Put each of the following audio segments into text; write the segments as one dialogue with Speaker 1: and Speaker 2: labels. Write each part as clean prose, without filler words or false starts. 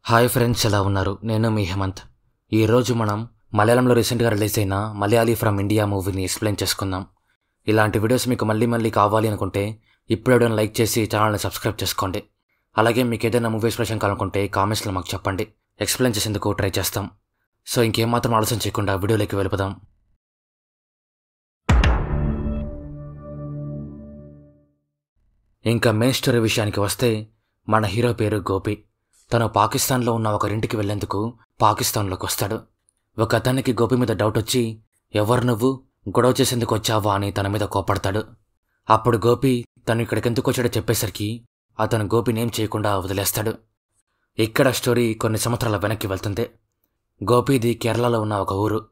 Speaker 1: Hi friends, ఎలా ఉన్నారు? నేను మీ హేమంత్. ఈరోజు మనం మలయాళంలో రీసెంట్గా రిలీజ్ అయిన మలయాళీ ఫ్రమ్ ఇండియా మూవీని ఎక్స్ప్లెయిన్ చేసుకుందాం. ఇలాంటి వీడియోస్ మీకు మళ్ళీ కావాలి అనుకుంటే ఇప్పుడు వీడియోని లైక్ చేసి ఛానల్ని సబ్స్క్రైబ్ చేసుకోండి. అలాగే మీకు ఏదైనా మూవీ ఎక్స్ప్రెషన్ కావాలనుకుంటే కామెంట్స్లో మాకు చెప్పండి, ఎక్స్ప్లెయిన్ చేసేందుకు ట్రై చేస్తాం. సో ఇంకేమాత్రం ఆలస్యం చేయకుండా వీడియోలోకి వెళ్ళిపోదాం. ఇంకా మెయిన్ స్టోరీ విషయానికి వస్తే మన హీరో పేరు గోపి. తను పాకిస్తాన్లో ఉన్న ఒకరింటికి వెళ్లేందుకు పాకిస్తాన్లోకి వస్తాడు. ఒక అతనికి గోపి మీద డౌట్ వచ్చి, ఎవరు నువ్వు, గొడవ చేసేందుకు వచ్చావా అని తన మీద కోపడతాడు. అప్పుడు గోపి తను ఇక్కడికెందుకు వచ్చాడో చెప్పేసరికి అతను గోపిని ఏం చేయకుండా వదిలేస్తాడు. ఇక్కడ స్టోరీ కొన్ని సంవత్సరాల వెనక్కి వెళ్తుంది. గోపిది కేరళలో ఉన్న ఒక ఊరు.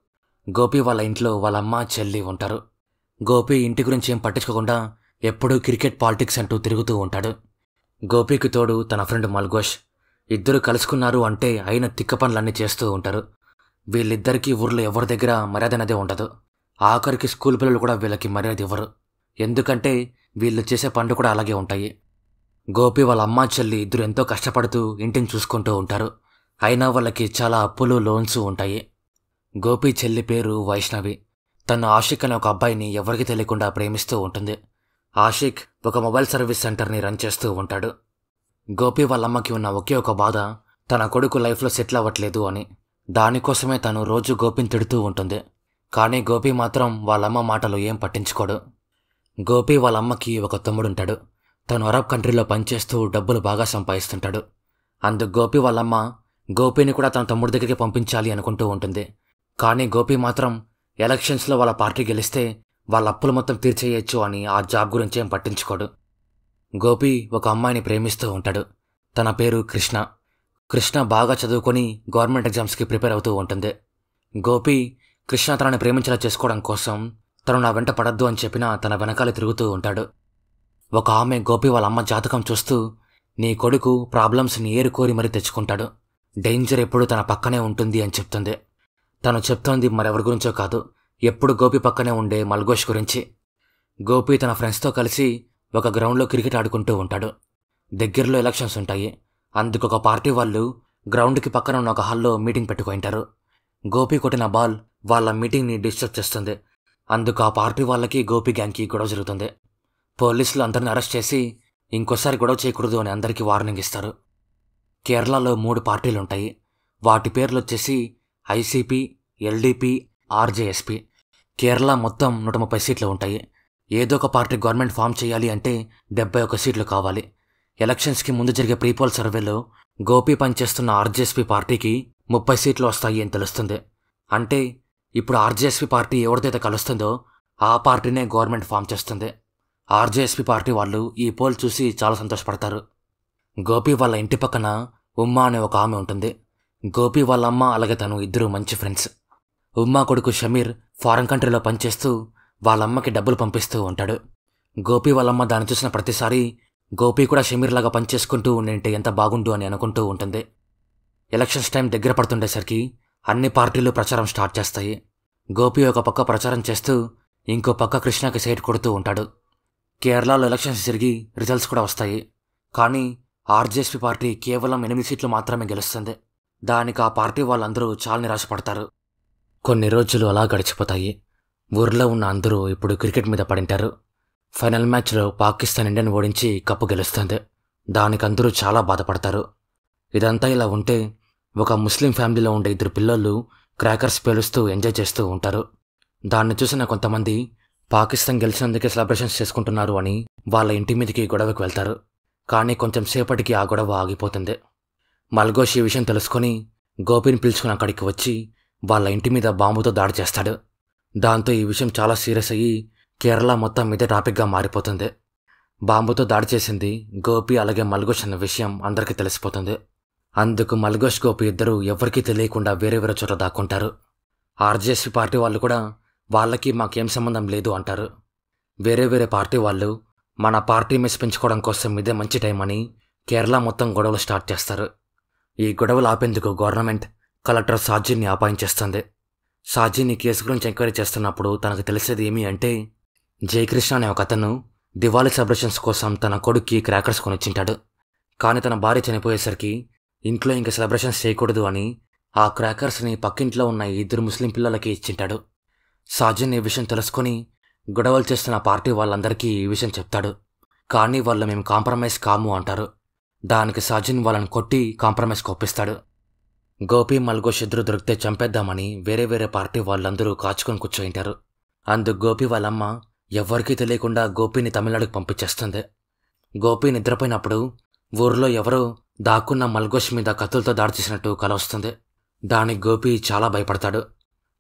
Speaker 1: గోపి వాళ్ళ ఇంట్లో వాళ్ళ అమ్మ చెల్లి ఉంటారు. గోపి ఇంటి గురించి ఏం పట్టించుకోకుండా ఎప్పుడూ క్రికెట్ పాలిటిక్స్ అంటూ తిరుగుతూ ఉంటాడు. గోపికి తోడు తన ఫ్రెండ్ మల్గోష్. ఇద్దరు కలుసుకున్నారు అంటే అయిన తిక్క పనులన్నీ చేస్తూ ఉంటారు. వీళ్ళిద్దరికీ ఊర్లో ఎవరి దగ్గర మర్యాద అనేది ఉండదు. ఆఖరికి స్కూల్ పిల్లలు కూడా వీళ్ళకి మర్యాద ఇవ్వరు. ఎందుకంటే వీళ్ళు చేసే పనులు కూడా అలాగే ఉంటాయి. గోపి వాళ్ళ అమ్మ చెల్లి ఇద్దరు ఎంతో కష్టపడుతూ ఇంటిని చూసుకుంటూ ఉంటారు. అయినా వాళ్ళకి చాలా అప్పులు, లోన్స్ ఉంటాయి. గోపి చెల్లి పేరు వైష్ణవి. తను ఆషిక్ అనే ఒక అబ్బాయిని ఎవరికి తెలియకుండా ప్రేమిస్తూ ఉంటుంది. ఆషిక్ ఒక మొబైల్ సర్వీస్ సెంటర్ని రన్ చేస్తూ ఉంటాడు. గోపి వాళ్ళమ్మకి ఉన్న ఒకే ఒక బాధ తన కొడుకు లైఫ్లో సెటిల్ అవ్వట్లేదు అని. దానికోసమే తను రోజు గోపిని తిడుతూ ఉంటుంది. కానీ గోపి మాత్రం వాళ్ళమ్మ మాటలు ఏం పట్టించుకోడు. గోపి వాళ్ళమ్మకి ఒక తమ్ముడుంటాడు. తను అరబ్ కంట్రీలో పనిచేస్తూ డబ్బులు బాగా సంపాదిస్తుంటాడు. అందుకు గోపి వాళ్ళమ్మ గోపిని కూడా తన తమ్ముడి దగ్గరికి పంపించాలి అనుకుంటూ ఉంటుంది. కానీ గోపి మాత్రం ఎలక్షన్స్లో వాళ్ళ పార్టీ గెలిస్తే వాళ్ళ అప్పులు మొత్తం తీర్చేయచ్చు అని ఆ జాబ్ గురించి ఏం పట్టించుకోడు. గోపి ఒక అమ్మాయిని ప్రేమిస్తూ ఉంటాడు. తన పేరు కృష్ణ. కృష్ణ బాగా చదువుకొని గవర్నమెంట్ ఎగ్జామ్స్కి ప్రిపేర్ అవుతూ ఉంటుంది. గోపి కృష్ణ తనని ప్రేమించేలా చేసుకోవడం కోసం తను నా వెంట పడద్దు అని చెప్పినా తన వెనకాలే తిరుగుతూ ఉంటాడు. ఒక ఆమె గోపి వాళ్ళ అమ్మ జాతకం చూస్తూ, నీ కొడుకు ప్రాబ్లమ్స్ని ఏరుకోరి మరీ తెచ్చుకుంటాడు, డేంజర్ ఎప్పుడు తన పక్కనే ఉంటుంది అని చెప్తుంది. తను చెప్తోంది మరెవరి గురించో కాదు, ఎప్పుడు గోపి పక్కనే ఉండే మల్గోష్ గురించి. గోపి తన ఫ్రెండ్స్తో కలిసి ఒక గ్రౌండ్లో క్రికెట్ ఆడుకుంటూ ఉంటాడు. దగ్గరలో ఎలక్షన్స్ ఉంటాయి. అందుకు ఒక పార్టీ వాళ్ళు గ్రౌండ్కి పక్కన ఉన్న ఒక హాల్లో మీటింగ్ పెట్టుకుంటారు. గోపి కొట్టిన బాల్ వాళ్ళ మీటింగ్ని డిస్టర్బ్ చేస్తుంది. అందుకు ఆ పార్టీ వాళ్ళకి గోపి గ్యాంగ్కి గొడవ జరుగుతుంది. పోలీసులు అందరిని అరెస్ట్ చేసి ఇంకోసారి గొడవ చేయకూడదు అని అందరికీ వార్నింగ్ ఇస్తారు. కేరళలో 3 పార్టీలుంటాయి. వాటి పేర్లు వచ్చేసి ఐసీపీ, ఎల్డీపీ, ఆర్జేఎస్పీ. కేరళ మొత్తం 130 సీట్లు ఉంటాయి. ఏదో ఒక పార్టీ గవర్నమెంట్ ఫామ్ చేయాలి అంటే 71 సీట్లు కావాలి. ఎలక్షన్స్కి ముందు జరిగే ప్రీపోల్ సర్వేలో గోపి పనిచేస్తున్న ఆర్జేఎస్పీ పార్టీకి 30 సీట్లు వస్తాయి అని తెలుస్తుంది. అంటే ఇప్పుడు ఆర్జేఎస్పీ పార్టీ ఎవరిదైతే కలుస్తుందో ఆ పార్టీనే గవర్నమెంట్ ఫామ్ చేస్తుంది. ఆర్జేఎస్పీ పార్టీ వాళ్ళు ఈ పోల్ చూసి చాలా సంతోషపడతారు. గోపి వాళ్ళ ఇంటి పక్కన ఉమ్మా అనే ఒక ఆమె ఉంటుంది. గోపి వాళ్ళ అమ్మ అలాగే తను ఇద్దరు మంచి ఫ్రెండ్స్. ఉమ్మా కొడుకు షమీర్ ఫారెన్ కంట్రీలో పనిచేస్తూ వాళ్ళమ్మకి డబ్బులు పంపిస్తూ ఉంటాడు. గోపి వాళ్ళమ్మ దాన్ని చూసిన ప్రతిసారి గోపి కూడా షమీర్ లాగా పనిచేసుకుంటూ ఉండింటే ఎంత బాగుండు అని అనుకుంటూ ఉంటుంది. ఎలక్షన్స్ టైం దగ్గర పడుతుండేసరికి అన్ని పార్టీలు ప్రచారం స్టార్ట్ చేస్తాయి. గోపి ఒక పక్క ప్రచారం చేస్తూ ఇంకో పక్క కృష్ణకి సైట్ కొడుతూ ఉంటాడు. కేరళలో ఎలక్షన్స్ జరిగి రిజల్ట్స్ కూడా వస్తాయి. కానీ ఆర్జేఎస్పీ పార్టీ కేవలం 8 సీట్లు మాత్రమే గెలుస్తుంది. దానికి ఆ పార్టీ వాళ్ళందరూ చాలా నిరాశపడతారు. కొన్ని రోజులు అలా గడిచిపోతాయి. ఊర్లో ఉన్న అందరూ ఇప్పుడు క్రికెట్ మీద పడింటారు. ఫైనల్ మ్యాచ్లో పాకిస్తాన్ ఇండియాని ఓడించి కప్పు గెలుస్తుంది. దానికి అందరూ చాలా బాధపడతారు. ఇదంతా ఇలా ఉంటే ఒక ముస్లిం ఫ్యామిలీలో ఉండే 2 పిల్లోళ్ళు క్రాకర్స్ పేలుస్తూ ఎంజాయ్ చేస్తూ ఉంటారు. దాన్ని చూసిన కొంతమంది పాకిస్తాన్ గెలిచినందుకే సెలబ్రేషన్స్ చేసుకుంటున్నారు అని వాళ్ళ ఇంటి మీదకి గొడవకు వెళ్తారు. కానీ కొంచెం సేపటికి ఆ గొడవ ఆగిపోతుంది. మల్గోష్ ఈ విషయం తెలుసుకొని గోపిని పిలుచుకుని అక్కడికి వచ్చి వాళ్ళ ఇంటి మీద బాంబుతో దాడి చేస్తాడు. దాంతో ఈ విషయం చాలా సీరియస్ అయ్యి కేరళ మొత్తం ఇదే టాపిక్గా మారిపోతుంది. బాంబుతో దాడి చేసింది గోపి అలాగే మల్గోష్ అన్న విషయం అందరికీ తెలిసిపోతుంది. అందుకు మల్గోష్, గోపి ఇద్దరు ఎవరికీ తెలియకుండా వేరే వేరే చోట దాక్కుంటారు. ఆర్జేఎస్పీ పార్టీ వాళ్ళు కూడా వాళ్ళకి మాకేం సంబంధం లేదు అంటారు. వేరే వేరే పార్టీ వాళ్ళు మన పార్టీ మెస్ పెంచుకోవడం కోసం ఇదే మంచి టైం అని కేరళ మొత్తం గొడవలు స్టార్ట్ చేస్తారు. ఈ గొడవలు ఆపేందుకు గవర్నమెంట్ కలెక్టర్ సాజిన్ని అపాయించేస్తుంది. సాజిని కేసు గురించి ఎంక్వైరీ చేస్తున్నప్పుడు తనకు తెలిసేది ఏమి అంటే, జయకృష్ణ అనే ఒక అతను దివాళీ సెలబ్రేషన్స్ కోసం తన కొడుక్కి క్రాకర్స్ కొనిచ్చింటాడు. కానీ తన భార్య చనిపోయేసరికి ఇంట్లో ఇంక సెలబ్రేషన్స్ చేయకూడదు అని ఆ క్రాకర్స్ని పక్కింట్లో ఉన్న ఈ ఇద్దరు ముస్లిం పిల్లలకి ఇచ్చింటాడు. సాజన్ ఈ విషయం తెలుసుకొని గొడవలు చేస్తున్న పార్టీ వాళ్ళందరికీ ఈ విషయం చెప్తాడు. కానీ వాళ్ళు మేము కాంప్రమైజ్ కాము అంటారు. దానికి సాజన్ వాళ్ళని కొట్టి కాంప్రమైజ్కి ఒప్పిస్తాడు. గోపి మల్గోష్ ఇద్దరు దొరికితే చంపేద్దామని వేరే వేరే పార్టీ వాళ్ళందరూ కాచుకొని కూర్చోయింటారు. అందుకు గోపి వాళ్ళమ్మ ఎవ్వరికీ తెలియకుండా గోపిని తమిళనాడుకు పంపించేస్తుంది. గోపి నిద్రపోయినప్పుడు ఊర్లో ఎవరో దాక్కున్న మల్గోష్ మీద కత్తులతో దాడి చేసినట్టు కల వస్తుంది. దానికి గోపి చాలా భయపడతాడు.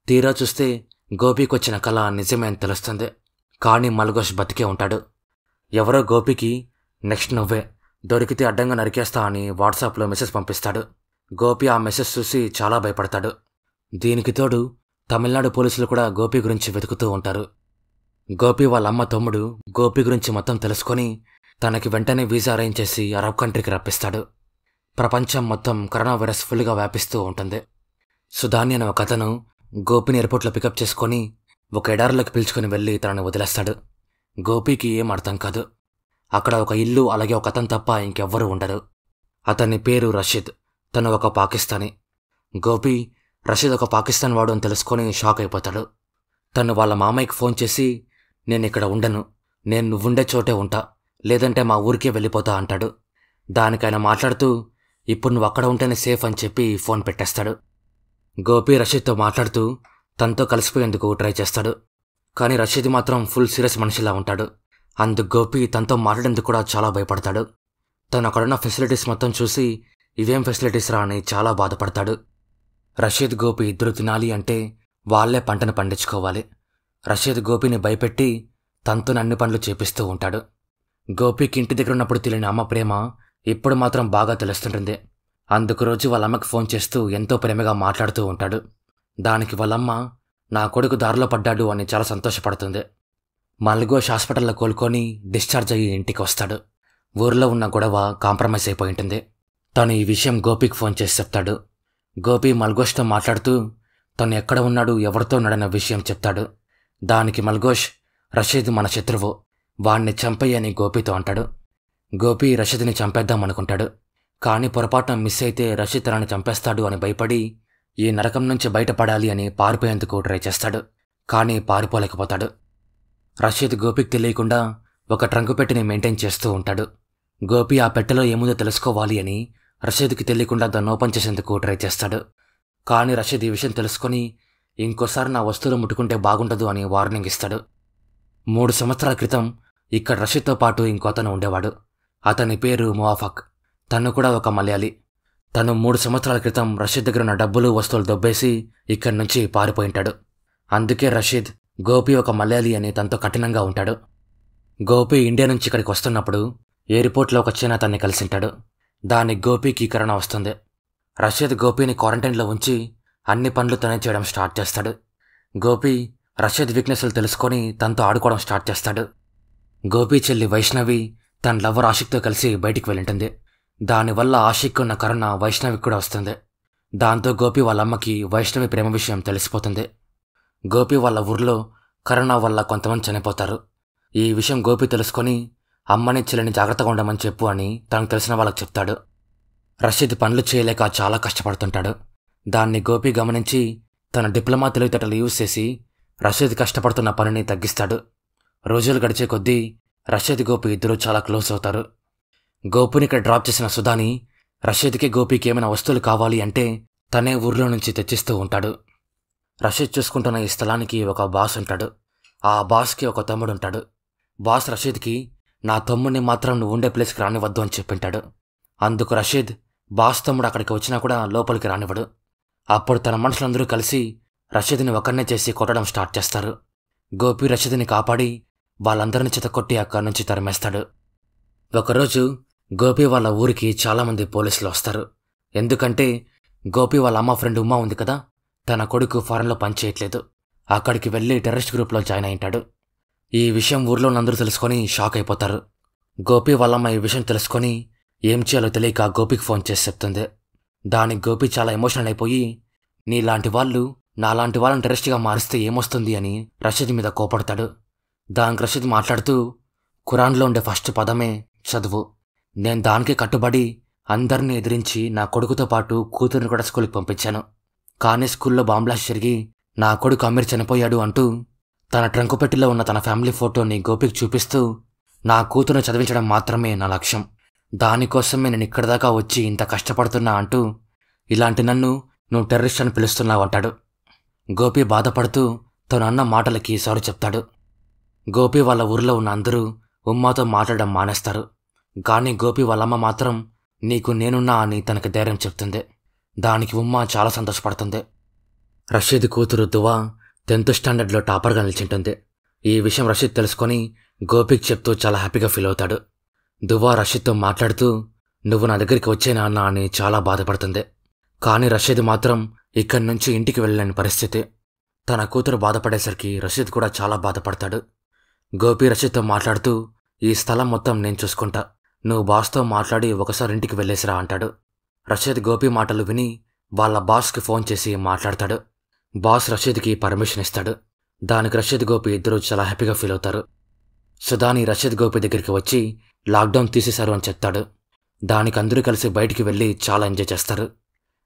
Speaker 1: తీరా చూస్తే గోపికి వచ్చిన కల నిజమే అని తెలుస్తుంది. కానీ మల్గోష్ బతికే ఉంటాడు. ఎవరో గోపికి నెక్స్ట్ నువ్వే దొరికితే అడ్డంగా నరికేస్తా అని వాట్సాప్లో మెసేజ్ పంపిస్తాడు. గోపి ఆ మెసేజ్ చూసి చాలా భయపడతాడు. దీనికి తోడు తమిళనాడు పోలీసులు కూడా గోపి గురించి వెతుకుతూ ఉంటారు. గోపి వాళ్ళ అమ్మ తమ్ముడు గోపి గురించి మొత్తం తెలుసుకొని తనకి వెంటనే వీసా అరేంజ్ చేసి అరబ్ కంట్రీకి రప్పిస్తాడు. ప్రపంచం మొత్తం కరోనా వైరస్ ఫుల్గా వ్యాపిస్తూ ఉంటుంది. సుధాని అనే ఒక అతను గోపిని ఎయిర్పోర్ట్లో పికప్ చేసుకొని ఒక ఎడారిలోకి పిలుచుకొని వెళ్ళి తనని వదిలేస్తాడు. గోపికి ఏం అర్థం కాదు. అక్కడ ఒక ఇల్లు అలాగే ఒక అతను తప్ప ఇంకెవ్వరూ ఉండరు. అతని పేరు రషీద్. తను ఒక పాకిస్తానీ. గోపి రషీద్ ఒక పాకిస్తాన్ వాడు అని తెలుసుకొని షాక్ అయిపోతాడు. తను వాళ్ళ మామయ్యకి ఫోన్ చేసి నేను ఇక్కడ ఉండను, నేను నువ్వుండే చోటే ఉంటా, లేదంటే మా ఊరికే వెళ్ళిపోతా అంటాడు. దానికి ఆయన మాట్లాడుతూ ఇప్పుడు నువ్వు అక్కడ ఉంటేనే సేఫ్ అని చెప్పి ఫోన్ పెట్టేస్తాడు. గోపి రషీద్తో మాట్లాడుతూ తనతో కలిసిపోయేందుకు ట్రై చేస్తాడు. కానీ రషీద్ మాత్రం ఫుల్ సీరియస్ మనిషిలా ఉంటాడు. అందుకు గోపి తనతో మాట్లాడేందుకు కూడా చాలా భయపడతాడు. తను అక్కడున్న ఫెసిలిటీస్ మొత్తం చూసి ఇవేం ఫెసిలిటీస్ రా అని చాలా బాధపడతాడు. రషీద్ గోపి ఇద్దరు తినాలి అంటే వాళ్లే పంటను పండించుకోవాలి. రషీద్ గోపిని భయపెట్టి తనతో అన్ని పనులు చేపిస్తూ ఉంటాడు. గోపికి ఇంటి దగ్గర ఉన్నప్పుడు తెలియని అమ్మ ప్రేమ ఇప్పుడు మాత్రం బాగా తెలుస్తుంటుంది. అందుకు రోజు వాళ్ళ అమ్మకి ఫోన్ చేస్తూ ఎంతో ప్రేమగా మాట్లాడుతూ ఉంటాడు. దానికి వాళ్ళమ్మ నా కొడుకు దారిలో పడ్డాడు అని చాలా సంతోషపడుతుంది. మల్గోష్ హాస్పిటల్లో కోలుకొని డిశ్చార్జ్ అయ్యి ఇంటికి వస్తాడు. ఊర్లో ఉన్న గొడవ కాంప్రమైజ్ అయిపోయి ఉంటుంది. తను ఈ విషయం గోపికి ఫోన్ చేసి చెప్తాడు. గోపి మల్గోష్తో మాట్లాడుతూ తను ఎక్కడ ఉన్నాడు, ఎవరితో ఉన్నాడన్న విషయం చెప్తాడు. దానికి మల్గోష్ రషీద్ మన శత్రువు, వాణ్ణి చంపేయని గోపితో అంటాడు. గోపి రషీద్ని చంపేద్దాం అనుకుంటాడు. కానీ పొరపాటున మిస్ అయితే రషీద్ తనని చంపేస్తాడు అని భయపడి ఈ నరకం నుంచి బయటపడాలి అని పారిపోయేందుకు ట్రై చేస్తాడు. కానీ పారిపోలేకపోతాడు. రషీద్ గోపికి తెలియకుండా ఒక ట్రంకు పెట్టెని మెయింటైన్ చేస్తూ ఉంటాడు. గోపి ఆ పెట్టెలో ఏముందో తెలుసుకోవాలి అని రషీద్కి తెలియకుండా దాన్ని ఓపెన్ చేసేందుకు ట్రై చేస్తాడు. కానీ రషీద్ ఈ విషయం తెలుసుకొని ఇంకోసారి నా వస్తువులు ముట్టుకుంటే బాగుండదు అని వార్నింగ్ ఇస్తాడు. 3 సంవత్సరాల క్రితం ఇక్కడ రషీద్తో పాటు ఇంకో అతను ఉండేవాడు. అతని పేరు మువాఫక్. తను కూడా ఒక మలయాళీ. తను 3 సంవత్సరాల క్రితం రషీద్ దగ్గర ఉన్న డబ్బులు వస్తువులు దొబ్బేసి ఇక్కడి నుంచి పారిపోయింటాడు. అందుకే రషీద్ గోపి ఒక మలయాళీ అని తనతో కఠినంగా ఉంటాడు. గోపి ఇండియా నుంచి ఇక్కడికి వస్తున్నప్పుడు ఎయిర్పోర్ట్లో ఒక చైనా అతన్ని కలిసింటాడు. దానికి గోపికి కరోనా వస్తుంది. రషీద్ గోపిని క్వారంటైన్లో ఉంచి అన్ని పనులు తనే చేయడం స్టార్ట్ చేస్తాడు. గోపి రషీద్ వీక్నెస్లు తెలుసుకొని తనతో ఆడుకోవడం స్టార్ట్ చేస్తాడు. గోపి చెల్లి వైష్ణవి తన లవర్ ఆషిక్తో కలిసి బయటికి వెళ్ళింటుంది. దానివల్ల ఆషిక్ ఉన్న కరోనా వైష్ణవికి కూడా వస్తుంది. దాంతో గోపి వాళ్ళ అమ్మకి వైష్ణవి ప్రేమ విషయం తెలిసిపోతుంది. గోపి వాళ్ళ ఊర్లో కరోనా వల్ల కొంతమంది చనిపోతారు. ఈ విషయం గోపి తెలుసుకొని అమ్మని చెల్లిని జాగ్రత్తగా ఉండమని చెప్పు అని తనకు తెలిసిన వాళ్ళకి చెప్తాడు. రషీద్ పనులు చేయలేక చాలా కష్టపడుతుంటాడు. దాన్ని గోపి గమనించి తన డిప్లొమా తెలివితేటలు యూజ్ చేసి రషీద్ కష్టపడుతున్న పనిని తగ్గిస్తాడు. రోజులు గడిచే కొద్దీ రషీద్ గోపి ఇద్దరూ చాలా క్లోజ్ అవుతారు. గోపిని ఇక్కడ డ్రాప్ చేసిన సుధాని రషీద్కి గోపికి ఏమైనా వస్తువులు కావాలి అంటే తనే ఊర్లో నుంచి తెచ్చిస్తూ ఉంటాడు. రషీద్ చూసుకుంటున్న ఈ స్థలానికి ఒక బాస్ ఉంటాడు. ఆ బాస్కి ఒక తమ్ముడు ఉంటాడు. బాస్ రషీద్కి నా తమ్ముడిని మాత్రం నువ్వు ఉండే ప్లేస్కి రానివద్దు అని చెప్పింటాడు. అందుకు రషీద్ బాస్ తమ్ముడు అక్కడికి వచ్చినా కూడా లోపలికి రానివ్వడు. అప్పుడు తన మనుషులందరూ కలిసి రషీద్ని ఒకరినే చేసి కొట్టడం స్టార్ట్ చేస్తారు. గోపి రషీద్ని కాపాడి వాళ్ళందరినీ చితకొట్టి అక్కడి నుంచి తరిమేస్తాడు. ఒకరోజు గోపి వాళ్ళ ఊరికి చాలామంది పోలీసులు వస్తారు. ఎందుకంటే గోపి వాళ్ళ అమ్మ ఫ్రెండ్ ఉమా ఉంది కదా, తన కొడుకు ఫారెన్లో పనిచేయట్లేదు. అక్కడికి వెళ్ళి టెర్రరిస్ట్ గ్రూప్లో జాయిన్ అయింటాడు. ఈ విషయం ఊర్లో అందరూ తెలుసుకొని షాక్ అయిపోతారు. గోపి వాళ్ళమ్మ ఈ విషయం తెలుసుకొని ఏం చేయాలో తెలియక గోపికి ఫోన్ చేసి చెప్తుంది. దానికి గోపి చాలా ఎమోషనల్ అయిపోయి నీలాంటి వాళ్ళు నాలాంటి వాళ్ళని టెర్రరిస్ట్గా మారిస్తే ఏమొస్తుంది అని రషీద్ మీద కోపడతాడు. దానికి రషీద్ మాట్లాడుతూ ఖురాన్లో ఉండే ఫస్ట్ పదమే చదువు, నేను దానికే కట్టుబడి అందరినీ ఎదిరించి నా కొడుకుతో పాటు కూతురిని కూడా స్కూల్కి పంపించాను. కానీ స్కూల్లో బాంబ్లాస్ట్ జరిగి నా కొడుకు అమీర్ చనిపోయాడు అంటూ తన ట్రంకు పెట్టెలో ఉన్న తన ఫ్యామిలీ ఫోటోని గోపికి చూపిస్తూ నా కూతురుని చదివించడం మాత్రమే నా లక్ష్యం, దానికోసమే నేను ఇక్కడి దాకా వచ్చి ఇంత కష్టపడుతున్నా అంటూ ఇలాంటి నన్ను నువ్వు టెర్రరిస్ట్ అని పిలుస్తున్నావు అంటాడు. గోపి బాధపడుతూ తను అన్న మాటలకి సారీ చెప్తాడు. గోపి వాళ్ళ ఊరిలో ఉన్న అందరూ ఉమ్మాతో మాట్లాడడం మానేస్తారు. కానీ గోపి వాళ్ళమ్మ మాత్రం నీకు నేనున్నా అని తనకి ధైర్యం చెప్తుంది. దానికి ఉమ్మ చాలా సంతోషపడుతుంది. రషీద్ కూతురు దువా 10th స్టాండర్డ్లో టాపర్గా నిలిచింటుంది. ఈ విషయం రషీద్ తెలుసుకొని గోపికి చెప్తూ చాలా హ్యాపీగా ఫీల్ అవుతాడు. దువా రషీద్తో మాట్లాడుతూ నువ్వు నా దగ్గరికి వచ్చే నాన్న అని చాలా బాధపడుతుంది. కానీ రషీద్ మాత్రం ఇక్కడి నుంచి ఇంటికి వెళ్ళలేని పరిస్థితి. తన కూతురు బాధపడేసరికి రషీద్ కూడా చాలా బాధపడతాడు. గోపి రషీద్తో మాట్లాడుతూ ఈ స్థలం మొత్తం నేను చూసుకుంటా, నువ్వు బాస్తో మాట్లాడి ఒకసారి ఇంటికి వెళ్ళేసిరా అంటాడు. రషీద్ గోపి మాటలు విని వాళ్ళ బాస్కి ఫోన్ చేసి మాట్లాడతాడు. బాస్ రషీద్కి పర్మిషన్ ఇస్తాడు. దానికి రషీద్ గోపి ఇద్దరూ చాలా హ్యాపీగా ఫీల్ అవుతారు. సుధాని రషీద్ గోపి దగ్గరికి వచ్చి లాక్డౌన్ తీసేశారు అని చెప్తాడు. దానికి అందరూ కలిసి బయటికి వెళ్ళి చాలా ఎంజాయ్ చేస్తారు.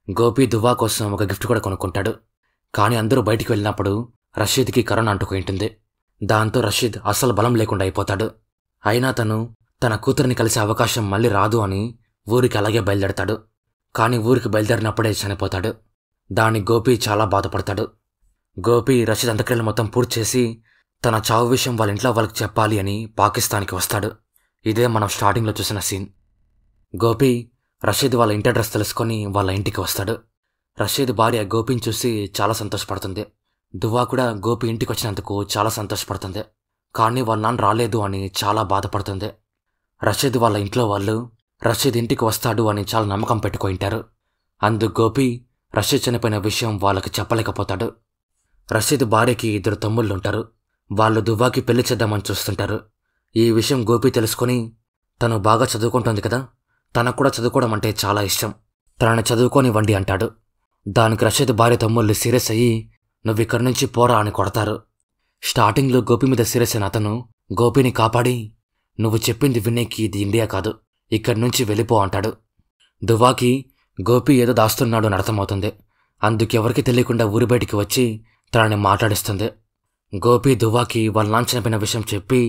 Speaker 1: గోపి దువా కోసం ఒక గిఫ్ట్ కూడా కొనుక్కుంటాడు. కానీ అందరూ బయటికి వెళ్ళినప్పుడు రషీద్కి కరోనా అంటుకుంటుంది. దాంతో రషీద్ అస్సలు బలం లేకుండా అయిపోతాడు. అయినా తన కూతురిని కలిసే అవకాశం మళ్ళీ రాదు అని ఊరికి అలాగే బయలుదేరతాడు. కానీ ఊరికి బయలుదేరినప్పుడే చనిపోతాడు. దానికి గోపి చాలా బాధపడతాడు. గోపి రషీద్ అంత్యక్రియలు మొత్తం పూర్తి చేసి తన చావు విషయం వాళ్ళ ఇంట్లో వాళ్ళకి చెప్పాలి అని పాకిస్తాన్కి వస్తాడు. ఇదే మనం స్టార్టింగ్లో చూసిన సీన్. గోపి రషీద్ వాళ్ళ ఇంటి అడ్రస్ తెలుసుకొని వాళ్ళ ఇంటికి వస్తాడు. రషీద్ భార్య గోపిని చూసి చాలా సంతోషపడుతుంది. దువా కూడా గోపి ఇంటికి వచ్చినందుకు చాలా సంతోషపడుతుంది. కానీ వాళ్ళ నాన్న రాలేదు అని చాలా బాధపడుతుంది. రషీద్ వాళ్ళ ఇంట్లో వాళ్ళు రషీద్ ఇంటికి వస్తాడు అని చాలా నమ్మకం పెట్టుకుంటారు. అందుకు గోపి రషీద్ చనిపోయిన విషయం వాళ్ళకి చెప్పలేకపోతాడు. రషీద్ భార్యకి 2 తమ్ముళ్ళుంటారు. వాళ్ళు దువ్వాకి పెళ్లి చేద్దామని చూస్తుంటారు. ఈ విషయం గోపి తెలుసుకొని తను బాగా చదువుకుంటుంది కదా, తనకు కూడా చదువుకోవడం అంటే చాలా ఇష్టం, తనని చదువుకోనివ్వండి అంటాడు. దానికి రషీద్ భార్య తమ్ముళ్ళు సీరియస్ అయ్యి నువ్వు ఇక్కడి నుంచి పోరా అని కొడతారు. స్టార్టింగ్లో గోపి మీద సీరియస్ అయిన అతను గోపిని కాపాడి నువ్వు చెప్పింది వినేకి ఇది ఇండియా కాదు, ఇక్కడి నుంచి వెళ్ళిపో అంటాడు. దువ్వాకి గోపి ఏదో దాస్తున్నాడు అని అర్థమవుతుంది. అందుకెవరికి తెలియకుండా ఊరి బయటికి వచ్చి తనని మాట్లాడిస్తుంది. గోపి దువ్వాకి వాళ్ళ నాన్న చనిపోయిన విషయం చెప్పి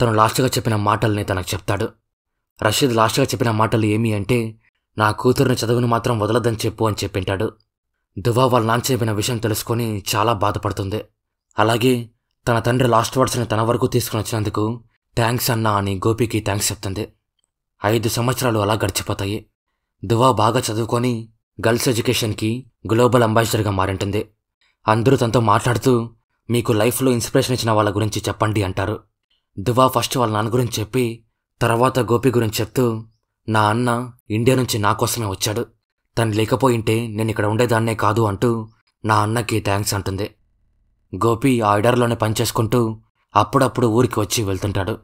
Speaker 1: తను లాస్ట్గా చెప్పిన మాటల్ని తనకు చెప్తాడు. రషీద్ లాస్ట్గా చెప్పిన మాటలు ఏమి అంటే నా కూతురుని చదువును మాత్రం వదలద్దని చెప్పు అని చెప్పింటాడు. దువా వాళ్ళ నాన్న చెప్పిన విషయం తెలుసుకొని చాలా బాధపడుతుంది. అలాగే తన తండ్రి లాస్ట్ వర్డ్స్ని తన వరకు తీసుకుని వచ్చినందుకు థ్యాంక్స్ అన్నా అని గోపికి థ్యాంక్స్ చెప్తుంది. 5 సంవత్సరాలు అలా గడిచిపోతాయి. దువా బాగా చదువుకొని గర్ల్స్ ఎడ్యుకేషన్కి గ్లోబల్ అంబాసిడర్గా మారింటుంది. అందరూ తనతో మాట్లాడుతూ మీకు లైఫ్లో ఇన్స్పిరేషన్ ఇచ్చిన వాళ్ళ గురించి చెప్పండి అంటారు. దువా ఫస్ట్ వాళ్ళ నాన్న గురించి చెప్పి తర్వాత గోపి గురించి చెప్తూ నా అన్న ఇండియా నుంచి నా కోసమే వచ్చాడు, తను లేకపోయింటే నేను ఇక్కడ ఉండేదాన్నే కాదు అంటూ నా అన్నకి థ్యాంక్స్ అంటుంది. గోపి ఆ ఇడర్లోనే పనిచేసుకుంటూ అప్పుడప్పుడు ఊరికి వచ్చి వెళ్తుంటాడు.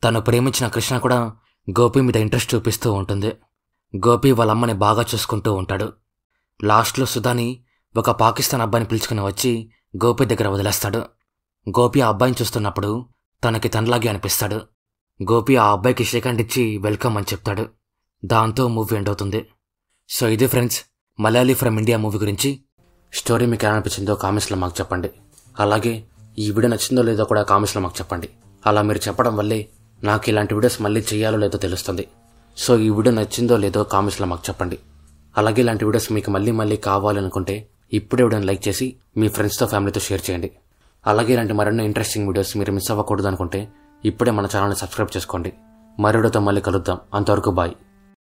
Speaker 1: తను ప్రేమించిన కృష్ణ కూడా గోపి మీద ఇంట్రెస్ట్ చూపిస్తూ ఉంటుంది. గోపి వాళ్ళ అమ్మని బాగా చూసుకుంటూ ఉంటాడు. లాస్ట్లో సుధాని ఒక పాకిస్తాన్ అబ్బాయిని పిలుచుకుని వచ్చి గోపి దగ్గర వదిలేస్తాడు. గోపి ఆ అబ్బాయిని చూస్తున్నప్పుడు తనకి తనలాగే అనిపిస్తాడు. గోపి ఆ అబ్బాయికి షేక్ హ్యాండ్ ఇచ్చి వెల్కమ్ అని చెప్తాడు. దాంతో మూవీ ఎండ్ అవుతుంది. సో ఇది friends Malayali from India movie గురించి. స్టోరీ మీకు ఎలా అనిపించిందో కామెంట్స్లో మాకు చెప్పండి. అలాగే ఈ వీడియో నచ్చిందో లేదో కూడా కామెంట్స్లో మాకు చెప్పండి. అలా మీరు చెప్పడం వల్లే నాకు ఇలాంటి వీడియోస్ మళ్ళీ చేయాలో లేదో తెలుస్తుంది. సో ఈ వీడియో నచ్చిందో లేదో కామెంట్స్లో మాకు చెప్పండి. అలాగే ఇలాంటి వీడియోస్ మీకు మళ్ళీ మళ్ళీ కావాలనుకుంటే ఇప్పుడే వీడియోని లైక్ చేసి మీ ఫ్రెండ్స్తో ఫ్యామిలీతో షేర్ చేయండి. అలాగే ఇలాంటి మరెన్నో ఇంట్రెస్టింగ్ వీడియోస్ మీరు మిస్ అవ్వకూడదు అనుకుంటే ఇప్పుడే మన ఛానల్ని సబ్స్క్రైబ్ చేసుకోండి. మరో వీడియోతో మళ్ళీ కలుద్దాం. అంతవరకు బాయ్.